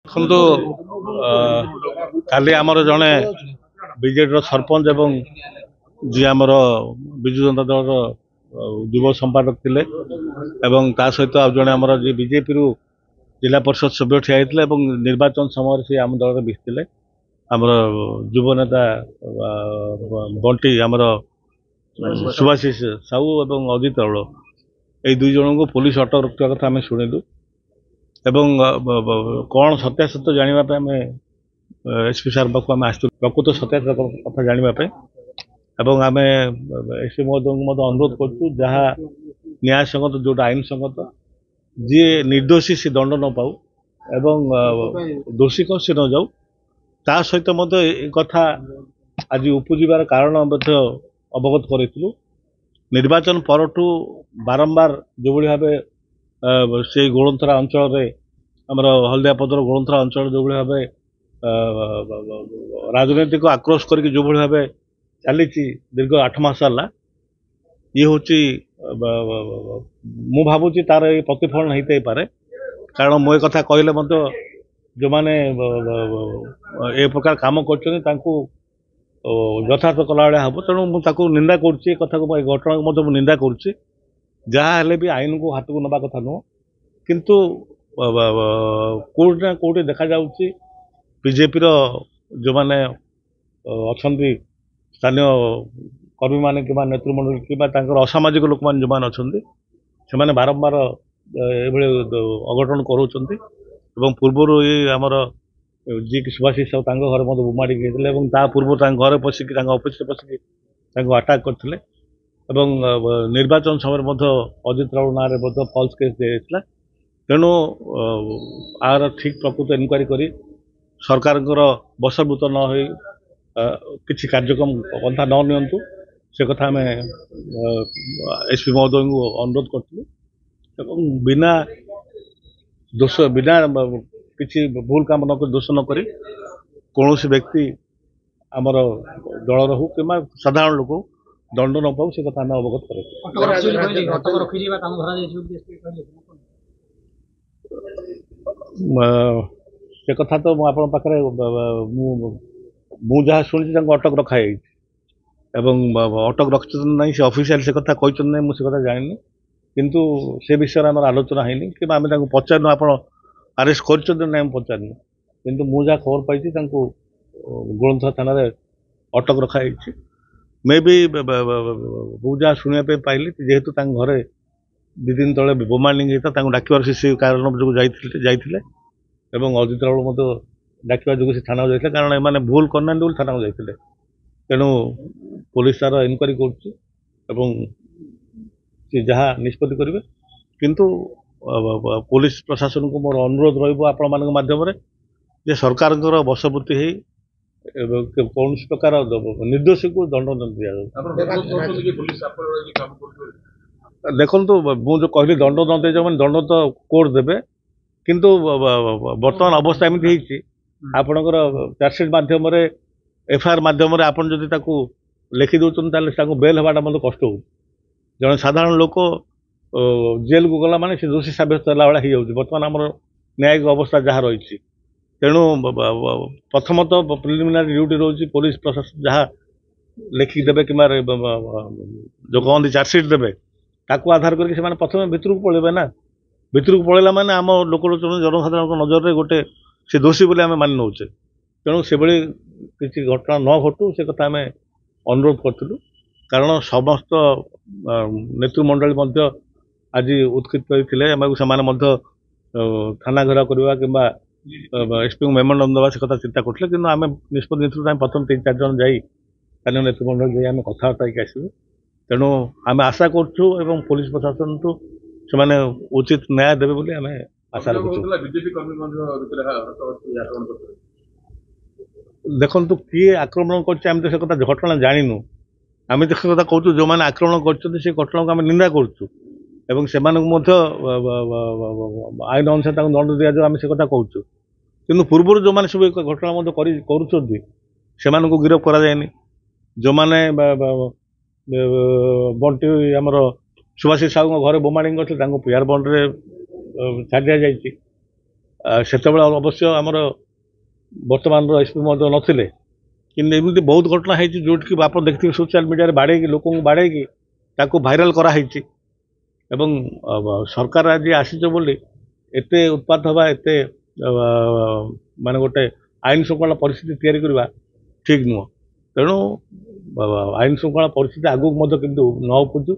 ଦେଖନ୍ତୁ କାଲି ଆମର ଜଣେ ବିଜେଡିର ସରପଞ୍ଚ ଏବଂ ଯିଏ ଆମର ବିଜୁ ଜନତା ଦଳର ଯୁବ ସମ୍ପାଦକ ଥିଲେ ଏବଂ ତା ସହିତ ଆଉ ଜଣେ ଆମର ଯିଏ ବିଜେପିରୁ ଜିଲ୍ଲା ପରିଷଦ ସଭ୍ୟ ଠିଆ ହେଇଥିଲେ ଏବଂ ନିର୍ବାଚନ ସମୟରେ ସେ ଆମ ଦଳରେ ମିଶିଥିଲେ। ଆମର ଯୁବ ନେତା ବଣ୍ଟି ଆମର ସୁଭାଶିଷ ସାହୁ ଏବଂ ଅଜିତ ରାଉଳ ଏଇ ଦୁଇ ଜଣଙ୍କୁ ପୋଲିସ ଅଟକ ରଖିବା କଥା ଆମେ ଶୁଣିଲୁ ଏବଂ କ'ଣ ସତ୍ୟାସତ୍ୟ ଜାଣିବା ପାଇଁ ଆମେ ଏସ୍ପି ସାର୍ ପାଖକୁ ଆମେ ଆସିଥିଲୁ ପ୍ରକୃତ ସତ୍ୟାସତ୍ୟ କଥା ଜାଣିବା ପାଇଁ ଏବଂ ଆମେ ଏସ୍ପି ମହୋଦୟଙ୍କୁ ମଧ୍ୟ ଅନୁରୋଧ କରୁଛୁ ଯାହା ନ୍ୟାୟସଙ୍ଗତ ଯେଉଁଟା ଆଇନସଙ୍ଗତ ଯିଏ ନିର୍ଦ୍ଦୋଷୀ ସେ ଦଣ୍ଡ ନ ପାଉ ଏବଂ ଦୋଷୀ କ'ଣ ସେ ନ ଯାଉ ତା ସହିତ ମଧ୍ୟ ଏ କଥା ଆଜି ଉପୁଜିବାର କାରଣ ମଧ୍ୟ ଅବଗତ କରିଥିଲୁ। ନିର୍ବାଚନ ପରଠୁ ବାରମ୍ବାର ଯେଉଁଭଳି ଭାବେ ସେଇ ଗୋଳନ୍ଥରା ଅଞ୍ଚଳରେ ଆମର ହଳଦିଆପଦର ଗୋଳନ୍ଥରା ଅଞ୍ଚଳରେ ଯେଉଁଭଳି ଭାବେ ରାଜନୈତିକ ଆକ୍ରୋଶ କରିକି ଯେଉଁଭଳି ଭାବେ ଚାଲିଛି ଦୀର୍ଘ 8 ମାସ ହେଲା ଇଏ ହେଉଛି ମୁଁ ଭାବୁଛି ତାର ଏଇ ପ୍ରତିଫଳନ ହେଇଥାଇପାରେ। କାରଣ ମୁଁ ଏ କଥା କହିଲେ ମଧ୍ୟ ଯେଉଁମାନେ ଏ ପ୍ରକାର କାମ କରୁଛନ୍ତି ତାଙ୍କୁ ଯଥାର୍ଥ କଲାଭଳିଆ ହେବ। ତେଣୁ ମୁଁ ତାକୁ ନିନ୍ଦା କରୁଛି, ଏ କଥାକୁ ଏ ଘଟଣାକୁ ମଧ୍ୟ ମୁଁ ନିନ୍ଦା କରୁଛି। ଯାହା ହେଲେ ବି ଆଇନକୁ ହାତକୁ ନେବା କଥା ନୁହଁ, କିନ୍ତୁ କେଉଁଠି ନା କେଉଁଠି ଦେଖାଯାଉଛି ବିଜେପିର ଯେଉଁମାନେ ଅଛନ୍ତି ସ୍ଥାନୀୟ କର୍ମୀମାନେ କିମ୍ବା ନେତୃମଣ୍ଡଳୀ କିମ୍ବା ତାଙ୍କର ଅସାମାଜିକ ଲୋକମାନେ ଯେଉଁମାନେ ଅଛନ୍ତି ସେମାନେ ବାରମ୍ବାର ଏଭଳି ଅଘଟଣ କରାଉଛନ୍ତି ଏବଂ ପୂର୍ବରୁ ଏଇ ଆମର ଯିଏକି ସୁଭାଶିଷ ସାହୁ ତାଙ୍କ ଘରେ ମଧ୍ୟ ବୋମାଡ଼ିକି ହେଇଥିଲେ ଏବଂ ତା ପୂର୍ବରୁ ତାଙ୍କ ଘରେ ପଶିକି ତାଙ୍କ ଅଫିସରେ ପଶିକି ତାଙ୍କୁ ଆଟାକ୍ କରିଥିଲେ ଏବଂ ନିର୍ବାଚନ ସମୟରେ ମଧ୍ୟ ଅଜିତ ରାଉଳ ନାଁରେ ମଧ୍ୟ ଫଲ୍ସ କେସ୍ ଦିଆଯାଇଥିଲା। ତେଣୁ ଆର ଠିକ୍ ପ୍ରକୃତ ଇନକ୍ୱାରି କରି ସରକାରଙ୍କର ବଶଭୂତ ନ ହୋଇ କିଛି କାର୍ଯ୍ୟକ୍ରମ ପନ୍ଥା ନ ନିଅନ୍ତୁ ସେ କଥା ଆମେ ଏସ୍ପି ମହୋଦୟଙ୍କୁ ଅନୁରୋଧ କରିଥିଲୁ ଏବଂ ବିନା କିଛି ଭୁଲ କାମ ନ କରି ଦୋଷ ନ କରି କୌଣସି ବ୍ୟକ୍ତି ଆମର ଦଳର ହଉ କିମ୍ବା ସାଧାରଣ ଲୋକ ଦଣ୍ଡ ନ ପାଉ ସେ କଥା ଆମେ ଅବଗତ କରିଛୁ। ସେ କଥା ତ ମୁଁ ଆପଣଙ୍କ ପାଖରେ ମୁଁ ଯାହା ଶୁଣିଛି ତାଙ୍କୁ ଅଟକ ରଖାଯାଇଛି ଏବଂ ଅଟକ ରଖିଛନ୍ତି ନାହିଁ ସେ ଅଫିସିଆଲି ସେ କଥା କହିଛନ୍ତି ନାହିଁ ମୁଁ ସେ କଥା ଜାଣିନି, କିନ୍ତୁ ସେ ବିଷୟରେ ଆମର ଆଲୋଚନା ହେଇନି କିମ୍ବା ଆମେ ତାଙ୍କୁ ପଚାରିନୁ ଆପଣ ଆରେଷ୍ଟ କରିଛନ୍ତି ନାହିଁ ଆମେ ପଚାରିନୁ, କିନ୍ତୁ ମୁଁ ଯାହା ଖବର ପାଇଛି ତାଙ୍କୁ ଗୋଳନ୍ଥରା ଥାନାରେ ଅଟକ ରଖାଯାଇଛି। ମେ ବି ମୁଁ ଯାହା ଶୁଣିବା ପାଇଁ ପାଇଲି ଯେହେତୁ ତାଙ୍କ ଘରେ 2 ଦିନ ତଳେ ବୋମାଲିଂ ହେଇଥିଲା ତାଙ୍କୁ ଡାକିବାର ସେ କାରଣ ଯୋଗୁଁ ଯାଇଥିଲେ ଏବଂ ଅଜିତ ରାଉଳ ମଧ୍ୟ ଡାକିବା ଯୋଗୁଁ ସେ ଥାନାକୁ ଯାଇଥିଲେ କାରଣ ଏମାନେ ଭୁଲ କରିନାହାନ୍ତି ବୋଲି ଥାନାକୁ ଯାଇଥିଲେ। ତେଣୁ ପୋଲିସ ତାର ଇନକ୍ୱାରି କରୁଛି ଏବଂ ସେ ଯାହା ନିଷ୍ପତ୍ତି କରିବେ, କିନ୍ତୁ ପୋଲିସ ପ୍ରଶାସନକୁ ମୋର ଅନୁରୋଧ ରହିବ ଆପଣମାନଙ୍କ ମାଧ୍ୟମରେ ଯେ ସରକାରଙ୍କର ବଶବର୍ତ୍ତୀ ହେଇ କୌଣସି ପ୍ରକାର ନିର୍ଦ୍ଦୋଷୀକୁ ଦଣ୍ଡ ନ ଦିଆଯାଉ। ଦେଖନ୍ତୁ ମୁଁ ଯେଉଁ କହିଲି ଦଣ୍ଡ ନ ଦିଆଯାଉ ମାନେ ଦଣ୍ଡ ତ କୋର୍ଟ ଦେବେ, କିନ୍ତୁ ବର୍ତ୍ତମାନ ଅବସ୍ଥା ଏମିତି ହେଇଛି ଆପଣଙ୍କର ଚାର୍ଜସିଟ୍ ମାଧ୍ୟମରେ ଏଫଆଇଆର୍ ମାଧ୍ୟମରେ ଆପଣ ଯଦି ତାକୁ ଲେଖି ଦେଉଛନ୍ତି ତାହେଲେ ତାଙ୍କୁ ବେଲ୍ ହେବାଟା ମଧ୍ୟ କଷ୍ଟ ହେଉଛି। ଜଣେ ସାଧାରଣ ଲୋକ ଜେଲକୁ ଗଲା ମାନେ ସେ ଦୋଷୀ ସାବ୍ୟସ୍ତ ହେଲା ଭଳିଆ ହେଇଯାଉଛି ବର୍ତ୍ତମାନ ଆମର ନ୍ୟାୟିକ ଅବସ୍ଥା ଯାହା ରହିଛି। ତେଣୁ ପ୍ରଥମତଃ ପ୍ରିଲିମିନାରୀ ଡ୍ୟୁଟି ରହୁଛି ପୋଲିସ ପ୍ରଶାସନ ଯାହା ଲେଖିକି ଦେବେ କିମ୍ବା ଯେଉଁ କହନ୍ତି ଚାର୍ଜସିଟ୍ ଦେବେ ତାକୁ ଆଧାର କରିକି ସେମାନେ ପ୍ରଥମେ ଭିତରକୁ ପଳେଇବେ ନା। ଭିତରକୁ ପଳେଇଲା ମାନେ ଆମ ଲୋକଲୋଚନ ଜନସାଧାରଣଙ୍କ ନଜରରେ ଗୋଟେ ସେ ଦୋଷୀ ବୋଲି ଆମେ ମାନି ନେଉଛେ। ତେଣୁ ସେଭଳି କିଛି ଘଟଣା ନ ଘଟୁ ସେ କଥା ଆମେ ଅନୁରୋଧ କରିଥିଲୁ, କାରଣ ସମସ୍ତ ନେତୃମଣ୍ଡଳୀ ମଧ୍ୟ ଆଜି ଉତ୍କ୍ଷିପ୍ତ ହୋଇଥିଲେ ଏବଂ ସେମାନେ ମଧ୍ୟ ଥାନା ଘେରାଉ କରିବା କିମ୍ବା ଏସ୍ପିଙ୍କୁ ମେମୋରାଣ୍ଡମ୍ ଦେବା ସେ କଥା ଚିନ୍ତା କରୁଥିଲେ, କିନ୍ତୁ ଆମେ ନିଷ୍ପତ୍ତି ନେଇଥିଲୁ ଆମେ ପ୍ରଥମ 3-4 ଜଣ ଯାଇ ସ୍ଥାନୀୟ ନେତୃମଣ୍ଡଳୀ ଯାଇ ଆମେ କଥାବାର୍ତ୍ତା ହେଇକି ଆସିବୁ। ତେଣୁ ଆମେ ଆଶା କରୁଛୁ ଏବଂ ପୋଲିସ ପ୍ରଶାସନଠୁ ସେମାନେ ଉଚିତ ନ୍ୟାୟ ଦେବେ ବୋଲି ଆମେ ଆଶା ରଖୁଛୁ। ଦେଖନ୍ତୁ କିଏ ଆକ୍ରମଣ କରିଛି ଆମେ ତ ସେ କଥା ଘଟଣା ଜାଣିନୁ, ଆମେ ତ ସେ କଥା କହୁଛୁ ଯେଉଁମାନେ ଆକ୍ରମଣ କରିଛନ୍ତି ସେ ଘଟଣାକୁ ଆମେ ନିନ୍ଦା କରୁଛୁ ଏବଂ ସେମାନଙ୍କୁ ମଧ୍ୟ ଆଇନ ଅନୁସାରେ ତାଙ୍କୁ ଦଣ୍ଡ ଦିଆଯାଉ ଆମେ ସେ କଥା କହୁଛୁ, କିନ୍ତୁ ପୂର୍ବରୁ ଯେଉଁମାନେ ସବୁ ଘଟଣା ମଧ୍ୟ କରୁଛନ୍ତି ସେମାନଙ୍କୁ ଗିରଫ କରାଯାଏନି। ଯେଉଁମାନେ ବଣ୍ଟି ଆମର ସୁଭାଶିଷ ସାହୁଙ୍କ ଘରେ ବୋମାଡ଼ିଂ କରିଥିଲେ ତାଙ୍କୁ ପିଆର ବଣ୍ଡରେ ଛାଡ଼ି ଦିଆଯାଇଛି। ସେତେବେଳେ ଅବଶ୍ୟ ଆମର ବର୍ତ୍ତମାନର ଏସ୍ପି ମଧ୍ୟ ନଥିଲେ, କିନ୍ତୁ ଏମିତି ବହୁତ ଘଟଣା ହେଇଛି ଯୋଉଠିକି ଆପଣ ଦେଖିଥିବେ ସୋସିଆଲ ମିଡ଼ିଆରେ ବାଡ଼େଇକି ଲୋକଙ୍କୁ ବାଡ଼େଇକି ତାକୁ ଭାଇରାଲ କରାହେଇଛି। ଏବଂ ସରକାର ଆଜି ଆସିଛ ବୋଲି ଏତେ ଉତ୍ପାତ ହେବା, ଏତେ ମାନେ ଗୋଟେ ଆଇନ ଶୃଙ୍ଖଳା ପରିସ୍ଥିତି ତିଆରି କରିବା ଠିକ୍ ନୁହଁ। ତେଣୁ ଆଇନ ଶୃଙ୍ଖଳା ପରିସ୍ଥିତି ଆଗକୁ ମଧ୍ୟ କିନ୍ତୁ ନ ଉପୁଜୁ,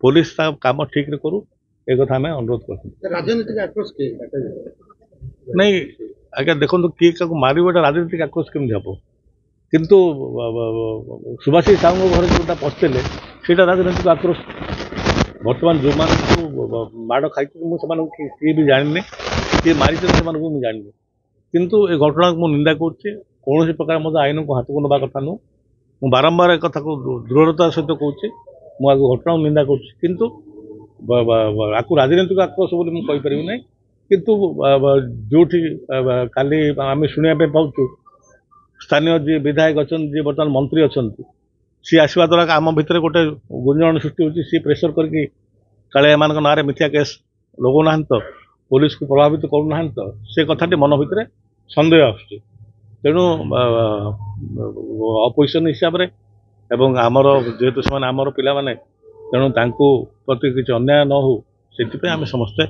ପୋଲିସ ତା କାମ ଠିକ୍ରେ କରୁ, ଏ କଥା ଆମେ ଅନୁରୋଧ କରୁଛୁ। ରାଜନୈତିକ ଆକ୍ରୋଶ ନାଇଁ ଆଜ୍ଞା, ଦେଖନ୍ତୁ କିଏ କାହାକୁ ମାରିବ ଏଟା ରାଜନୈତିକ ଆକ୍ରୋଶ କେମିତି ହବ? କିନ୍ତୁ ସୁଭାଷିଷ ସାହୁଙ୍କ ଘରେ ଯେଉଁଟା ପଶିଥିଲେ ସେଇଟା ରାଜନୈତିକ ଆକ୍ରୋଶ। ବର୍ତ୍ତମାନ ଯେଉଁମାନଙ୍କୁ ମାଡ଼ ଖାଇଛନ୍ତି ମୁଁ ସେମାନଙ୍କୁ କିଏ ବି ଜାଣିନି, କିଏ ମାରିଛନ୍ତି ସେମାନଙ୍କୁ ମୁଁ ଜାଣିନି, କିନ୍ତୁ ଏ ଘଟଣାକୁ ମୁଁ ନିନ୍ଦା କରୁଛି। କୌଣସି ପ୍ରକାର ମଧ୍ୟ ଆଇନକୁ ହାତକୁ ନେବା କଥା ନୁହଁ। ମୁଁ ବାରମ୍ବାର ଏ କଥାକୁ ଦୃଢ଼ତାର ସହିତ କହୁଛି। ମୁଁ ଆକୁ ଘଟଣାକୁ ନିନ୍ଦା କରୁଛି, କିନ୍ତୁ ଆକୁ ରାଜନୈତିକ ଆକ୍ରୋଶ ବୋଲି ମୁଁ କହିପାରିବି ନାହିଁ। କିନ୍ତୁ ଯୋଉଠି କାଲି ଆମେ ଶୁଣିବା ପାଇଁ ପାଉଛୁ ସ୍ଥାନୀୟ ଯିଏ ବିଧାୟକ ଅଛନ୍ତି, ଯିଏ ବର୍ତ୍ତମାନ ମନ୍ତ୍ରୀ ଅଛନ୍ତି, ସିଏ ଆସିବା ଦ୍ୱାରା ଆମ ଭିତରେ ଗୋଟେ ଗୁଞ୍ଜରଣ ସୃଷ୍ଟି ହେଉଛି। ସିଏ ପ୍ରେସର କରିକି କାଳେ ଏମାନଙ୍କ ନାଁରେ ମିଥ୍ୟା କେସ୍ ଲଗାଉନାହାନ୍ତି ତ, ପୋଲିସକୁ ପ୍ରଭାବିତ କରୁନାହାନ୍ତି ତ, ସେ କଥାଟି ମନ ଭିତରେ ସନ୍ଦେହ ଆସୁଛି। ତେଣୁ ଅପୋଜିସନ ହିସାବରେ ଏବଂ ଆମର ଯେହେତୁ ସେମାନେ ଆମର ପିଲାମାନେ, ତେଣୁ ତାଙ୍କୁ ପ୍ରତି କିଛି ଅନ୍ୟାୟ ନ ହଉ ସେଥିପାଇଁ ଆମେ ସମସ୍ତେ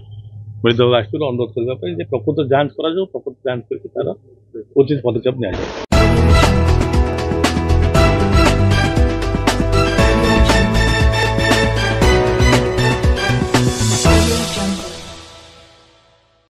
ମିଳିତ ଭାବେ ଆସିଥିଲୁ ଅନୁରୋଧ କରିବା ପାଇଁ ଯେ ପ୍ରକୃତ ଯାଞ୍ଚ କରାଯାଉ, ପ୍ରକୃତ ଯାଞ୍ଚ କରିକି ତାର ଉଚିତ ପଦକ୍ଷେପ ନିଆଯାଉ।